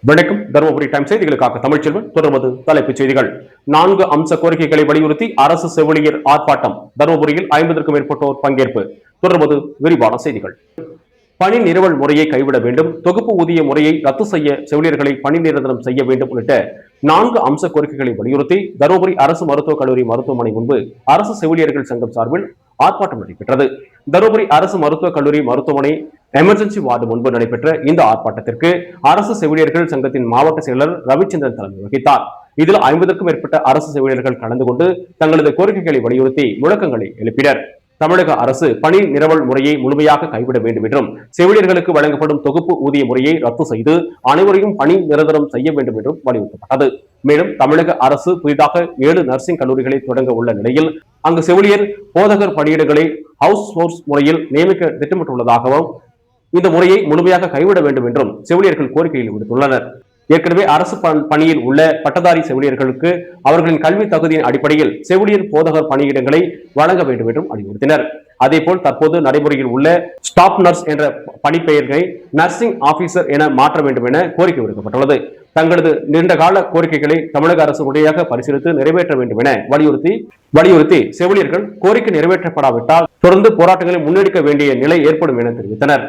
வணக்கம். தருமபுரி டைம் செய்திகளுக்காக தமிழ்ச்செல்வன். தொடர்வது தலைப்புச் செய்திகள். 4 அம்ச கோரிக்கைகளை வலியுறுத்தி அரசு செவிலியர் ஆர்ப்பாட்டம். தருமபுரியில் 50க்கும் மேற்பட்டோர் பங்கேற்பு. தொடர்வது விரிவான செய்திகள். பணி நிறுவல் முறையை கைவிட வேண்டும், தொகுப்பு ஊதிய முறையை ரத்து செய்ய, செவிலியர்களை பணி நிரந்தரம் செய்ய வேண்டும் உள்ளிட்ட 4 அம்ச கோரிக்கைகளை வலியுறுத்தி தருமபுரி அரசு மருத்துவக் கல்லூரி மருத்துவமனை முன்பு அரசு செவிலியர்கள் சங்கம் சார்பில் ஆர்ப்பாட்டம் நடைபெற்றது. தருமபுரி அரசு மருத்துவக் கல்லூரி மருத்துவமனை எமர்ஜென்சி வார்டு முன்பு நடைபெற்ற இந்த ஆர்ப்பாட்டத்திற்கு அரசு செவிலியர்கள் சங்கத்தின் மாவட்ட செயலர் ரவிச்சந்திரன் தலைமை வகித்தார். இதில் 50க்கும் மேற்பட்ட அரசு செவிலியர்கள் கலந்து கொண்டு தங்களது கோரிக்கைகளை வலியுறுத்தி முழக்கங்களை எழுப்பினர். தமிழக அரசு பணி நிரவல் முறையை முழுமையாக கைவிட வேண்டும் என்றும், செவிலியர்களுக்கு வழங்கப்படும் தொகுப்பு ஊதிய முறையை ரத்து செய்து அனைவரையும் பணி நிரந்தரம் செய்ய வேண்டும் என்றும் வலியுறுத்தப்பட்டது. மேலும் தமிழக அரசு புதிதாக 7 நர்சிங் கல்லூரிகளை தொடங்க உள்ள நிலையில் அங்கு செவிலியர் போதகர் பணியிடங்களை ஹவுஸ் சோர்ஸ் முறையில் நியமிக்க திட்டமிட்டுள்ளதாகவும், இந்த முறையை முழுமையாக கைவிட வேண்டும் என்றும் செவிலியர்கள் கோரிக்கையில் விடுத்துள்ளனர். ஏற்கனவே அரசு பணியில் உள்ள பட்டதாரி செவிலியர்களுக்கு அவர்களின் கல்வி தகுதியின் அடிப்படையில் செவிலியர் போதகர் பணியிடங்களை வழங்க வேண்டும் என்றும் அறிவுறுத்தினர். அதேபோல் தற்போது நடைமுறையில் உள்ள ஸ்டாப் நர்ஸ் என்ற பணிப்பெயர்களை நர்சிங் ஆபீசர் என மாற்ற வேண்டும் என கோரிக்கை விடுக்கப்பட்டுள்ளது. தங்களது நீண்டகால கோரிக்கைகளை தமிழக அரசு முறையாக பரிசீலித்து நிறைவேற்ற வேண்டும் என வலியுறுத்தி செவிலியர்கள் கோரிக்கை நிறைவேற்றப்படாவிட்டால் தொடர்ந்து போராட்டங்களை முன்னெடுக்க வேண்டிய நிலை ஏற்படும் என தெரிவித்தனர்.